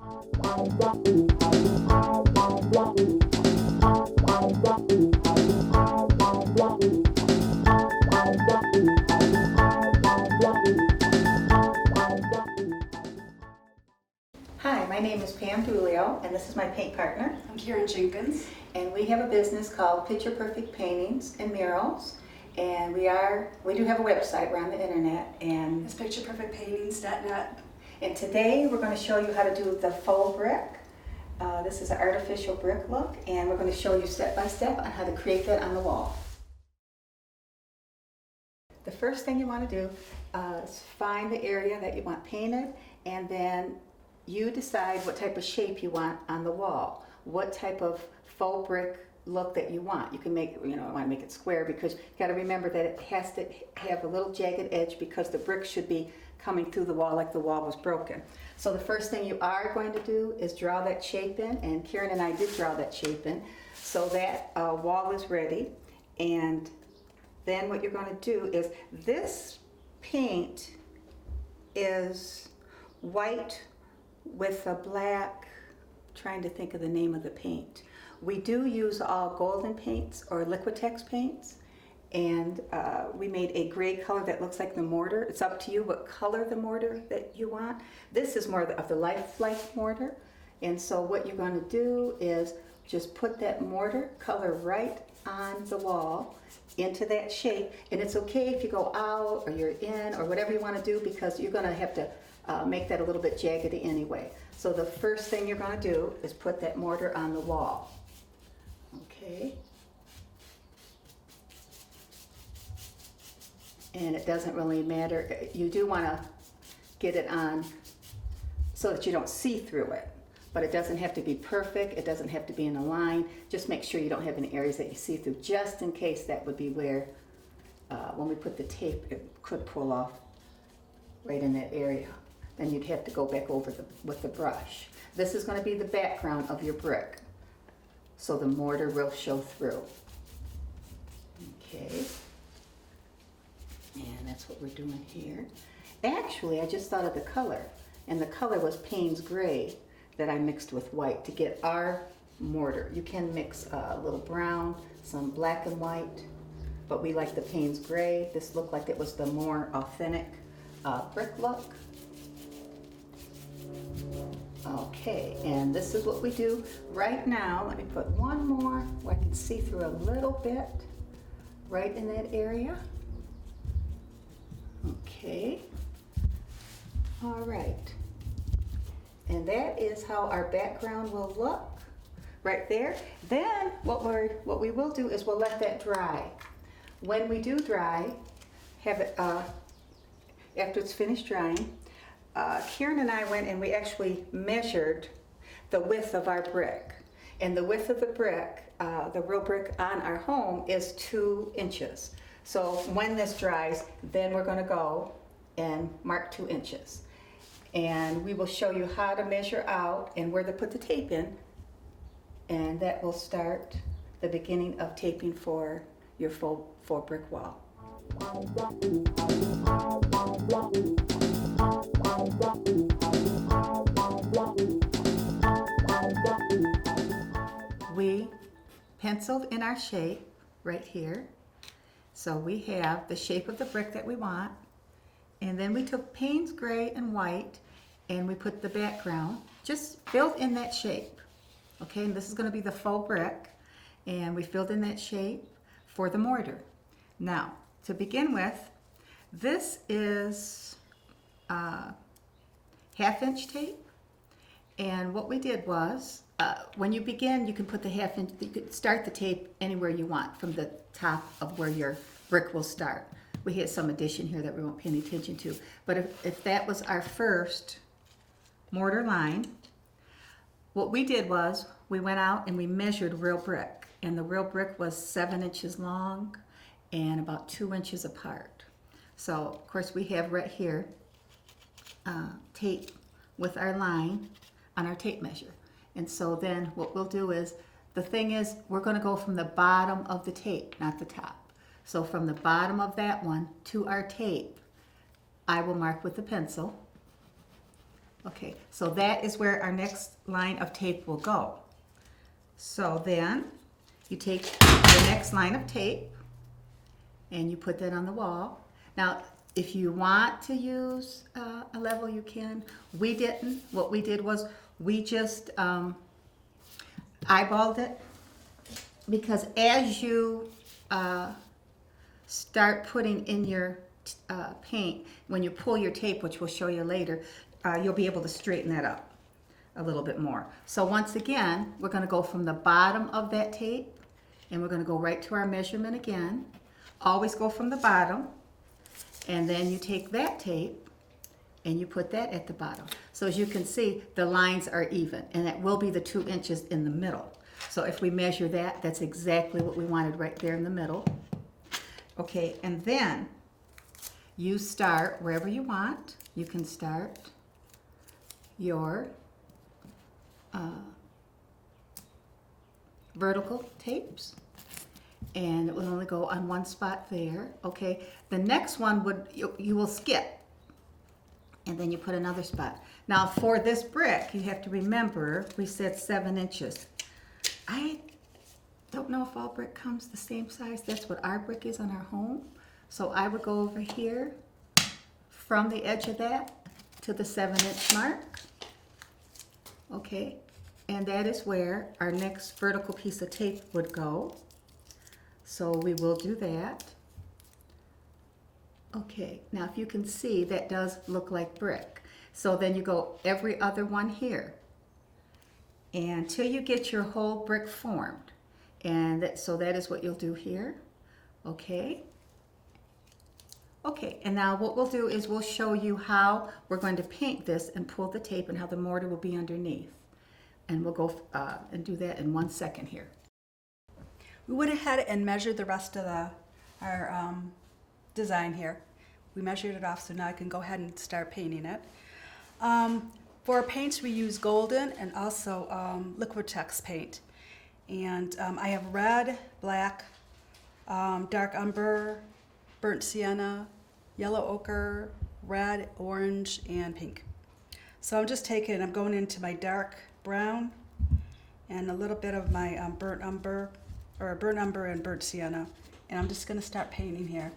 Hi, my name is Pam Dulio, and this is my paint partner. I'm Karen Jenkins. And we have a business called Picture Perfect Paintings and Murals. And we do have a website, we're on the internet. And It's pictureperfectpaintings.net. And today we're going to show you how to do the faux brick. This is an artificial brick look, and we're going to show you step by step on how to create that on the wall. The first thing you want to do is find the area that you want painted, and then you decide what type of shape you want on the wall, what type of faux brick look that you want. You can make, I want to make it square because you got to remember that it has to have a little jagged edge because the brick should be coming through the wall like the wall was broken. So the first thing you are going to do is draw that shape in, and Karen and I did draw that shape in. So that wall is ready, and then what you're going to do is, this paint is white with a black, trying to think of the name of the paint. We do use all golden paints or Liquitex paints, and we made a gray color that looks like the mortar. It's up to you what color the mortar that you want. This is more of the lifelike mortar, and so what you're going to do is just put that mortar color right on the wall into that shape. And it's okay if you go out or you're in or whatever you want to do, because you're going to have to make that a little bit jaggedy anyway. So the first thing you're going to do is put that mortar on the wall. Okay. And it doesn't really matter. You do want to get it on so that you don't see through it. But it doesn't have to be perfect. It doesn't have to be in a line. Just make sure you don't have any areas that you see through, just in case that would be where, when we put the tape, it could pull off right in that area. Then you'd have to go back over with the brush. This is going to be the background of your brick, so the mortar will show through. Okay. And that's what we're doing here. Actually, I just thought of the color, and the color was Payne's Gray that I mixed with white to get our mortar. You can mix a little brown, some black and white, but we like the Payne's Gray. This looked like it was the more authentic brick look. Okay, and this is what we do right now. Let me put one more where I can see through a little bit right in that area. Okay, all right. And that is how our background will look right there. Then what we will do is we'll let that dry. When we do dry, have it after it's finished drying, Karen and I went and we actually measured the width of our brick. And the width of the brick, the real brick on our home, is 2 inches. So when this dries, then we're going to go and mark 2 inches. And we will show you how to measure out and where to put the tape in. And that will start the beginning of taping for your faux brick wall. We penciled in our shape right here. So we have the shape of the brick that we want. And then we took Payne's Gray and white and we put the background, just filled in that shape. Okay, and this is going to be the faux brick. And we filled in that shape for the mortar. Now, to begin with, this is 1/2-inch tape. And what we did was, when you begin, you can put the 1/2 inch, you could start the tape anywhere you want from the top of where your brick will start. We had some addition here that we won't pay any attention to. But if that was our first mortar line, what we did was we went out and we measured real brick. And the real brick was 7 inches long and about 2 inches apart. So, of course, we have right here tape with our line on our tape measure. And so then what we'll do is, the thing is, we're going to go from the bottom of the tape, not the top. So from the bottom of that one to our tape, I will mark with the pencil. Okay, so that is where our next line of tape will go. So then you take the next line of tape and you put that on the wall. Now, if you want to use a level, you can. We didn't. What we did was we just eyeballed it, because as you start putting in your paint, when you pull your tape, which we'll show you later, you'll be able to straighten that up a little bit more. So once again, we're going to go from the bottom of that tape and we're going to go right to our measurement again. Always go from the bottom, and then you take that tape and you put that at the bottom. So as you can see, the lines are even, and that will be the 2 inches in the middle. So if we measure that, that's exactly what we wanted right there in the middle. Okay, and then you start wherever you want. You can start your vertical tapes, and it will only go on one spot there. Okay, the next one you will skip, and then you put another spot. Now for this brick, you have to remember we said 7 inches. I don't know if all brick comes the same size. That's what our brick is on our home. So I would go over here from the edge of that to the 7-inch mark. Okay, and that is where our next vertical piece of tape would go. So we will do that. Okay, now if you can see, that does look like brick. So then you go every other one here until you get your whole brick formed. And so that is what you'll do here. Okay. Okay, and now what we'll do is we'll show you how we're going to paint this and pull the tape and how the mortar will be underneath. And we'll go and do that in 1 second here. We went ahead and measured the rest of our design here. We measured it off, so now I can go ahead and start painting it. For our paints, we use golden and also Liquitex paint. And I have red, black, dark umber, burnt sienna, yellow ochre, red, orange, and pink. So I'm just I'm going into my dark brown and a little bit of my burnt umber and burnt sienna. And I'm just going to start painting here.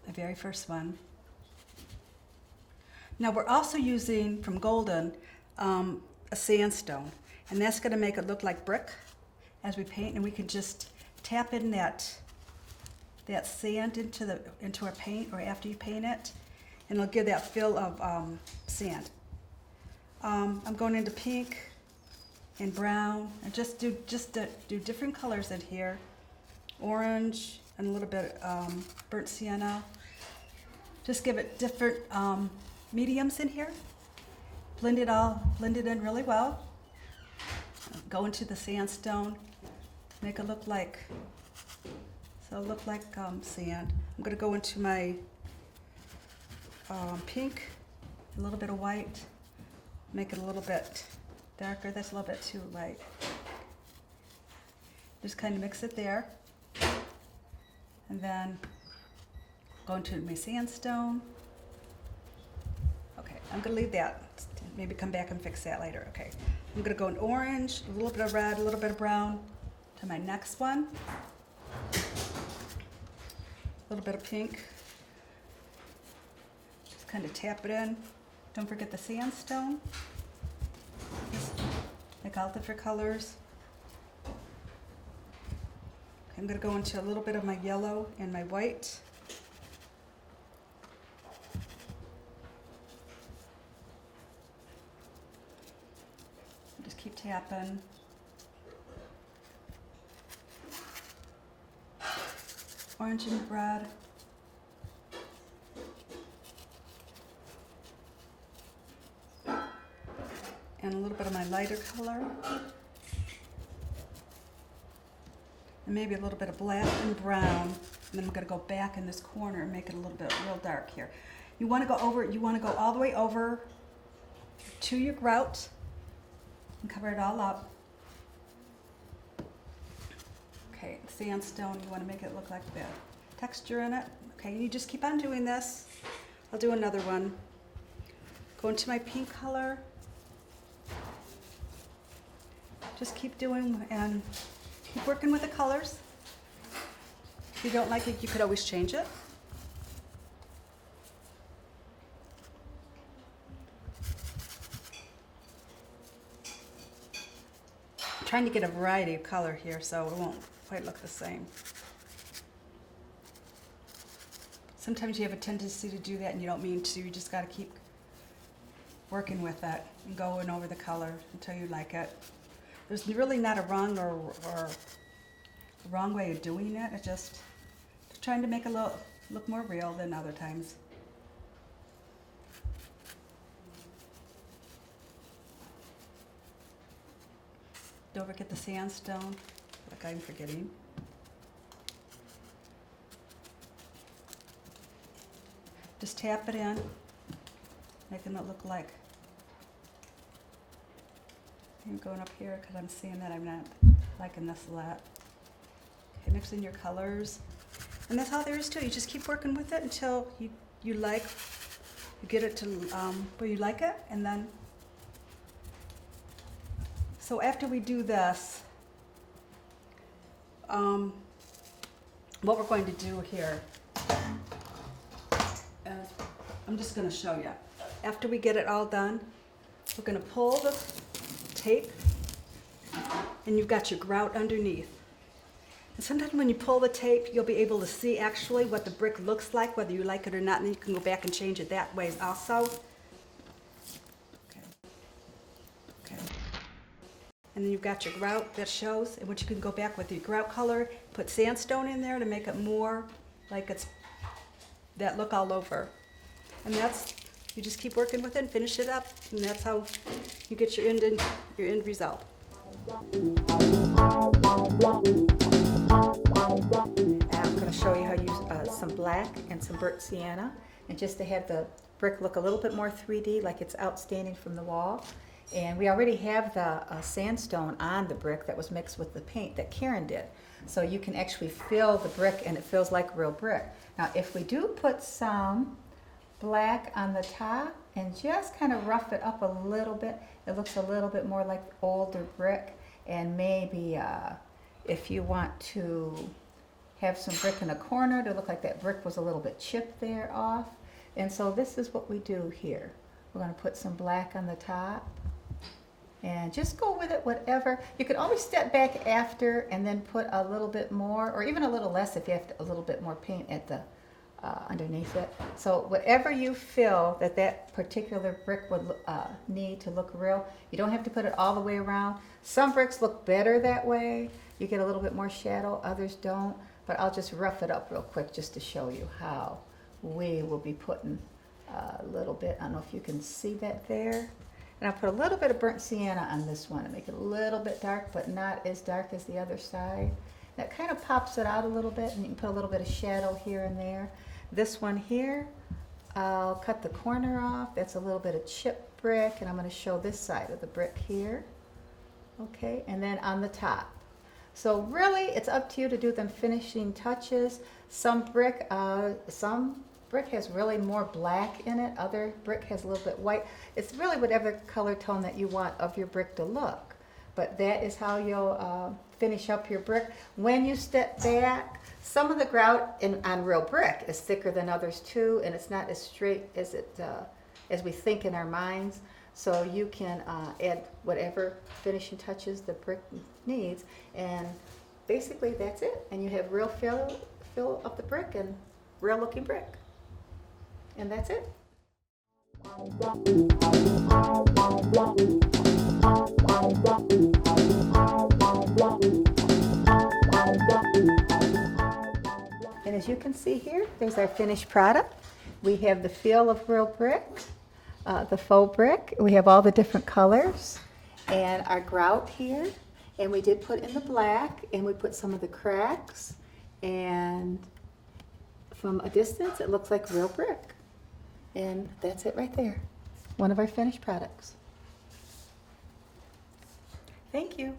The very first one. Now we're also using, from golden, a sandstone. And that's going to make it look like brick as we paint. And we can just tap in that sand into our paint, or after you paint it, and it'll give that feel of sand. I'm going into pink and brown, and just do different colors in here, orange and a little bit burnt sienna. Just give it different mediums in here. Blend it in really well. Go into the sandstone, make it look like. So it'll look like sand. I'm going to go into my pink, a little bit of white, make it a little bit darker. That's a little bit too light. Just kind of mix it there. And then go into my sandstone. Okay, I'm going to leave that. Maybe come back and fix that later. Okay, I'm going to go in orange, a little bit of red, a little bit of brown to my next one. A little bit of pink. Just kind of tap it in. Don't forget the sandstone. Just make all different colors. Okay, I'm going to go into a little bit of my yellow and my white. Just keep tapping. Orange and red. And a little bit of my lighter color. And maybe a little bit of black and brown. And then I'm going to go back in this corner and make it a little bit real dark here. You want to go all the way over to your grout and cover it all up. Okay, sandstone, you want to make it look like the texture in it. Okay, you just keep on doing this. I'll do another one. Go into my pink color. Just keep doing and keep working with the colors. If you don't like it, you could always change it. I'm trying to get a variety of color here so it won't quite look the same. Sometimes you have a tendency to do that and you don't mean to. You just got to keep working with it and going over the color until you like it. There's really not a wrong or a wrong way of doing it. It's just trying to make it look more real than other times. Don't forget the sandstone, like I'm forgetting. Just tap it in, making it look like. I'm going up here because I'm seeing that I'm not liking this a lot. Okay, mix in your colors. And that's all there is to it. You just keep working with it until you get it to where you like it, and then. So after we do this, what we're going to do here, I'm just going to show you. After we get it all done, we're going to pull the tape, and you've got your grout underneath. And sometimes when you pull the tape, you'll be able to see actually what the brick looks like, whether you like it or not, and then you can go back and change it that way also. Okay. And then you've got your grout that shows, and which you can go back with your grout color, put sandstone in there to make it more like it's that look all over. And that's, you just keep working with it and finish it up, and that's how you get your end result. I'm going to show you how to use some black and some burnt sienna, and just to have the brick look a little bit more 3D, like it's outstanding from the wall. And we already have the sandstone on the brick that was mixed with the paint that Karen did. So you can actually feel the brick and it feels like real brick. Now if we do put some black on the top and just kind of rough it up a little bit, it looks a little bit more like older brick. And maybe if you want to have some brick in a corner to look like that brick was a little bit chipped there off. And so this is what we do here. We're going to put some black on the top. And just go with it, whatever. You could always step back after and then put a little bit more, or even a little less if you have a little bit more paint at the underneath it. So whatever you feel that particular brick would need to look real, you don't have to put it all the way around. Some bricks look better that way. You get a little bit more shadow, others don't. But I'll just rough it up real quick just to show you how we will be putting a little bit. I don't know if you can see that there. And I'll put a little bit of burnt sienna on this one and make it a little bit dark, but not as dark as the other side. That kind of pops it out a little bit, and you can put a little bit of shadow here and there. This one here, I'll cut the corner off. That's a little bit of chipped brick, and I'm going to show this side of the brick here. Okay, and then on the top. So really, it's up to you to do them finishing touches. Some brick has really more black in it, other brick has a little bit white. It's really whatever color tone that you want of your brick to look. But that is how you'll finish up your brick. When you step back, some of the grout on real brick is thicker than others too, and it's not as straight as we think in our minds. So you can add whatever finishing touches the brick needs, and basically that's it. And you have real fill of the brick and real looking brick. And that's it. And as you can see here, there's our finished product. We have the feel of real brick, the faux brick. We have all the different colors and our grout here. And we did put in the black, and we put some of the cracks. And from a distance, it looks like real brick. And that's it right there. One of our finished products. Thank you.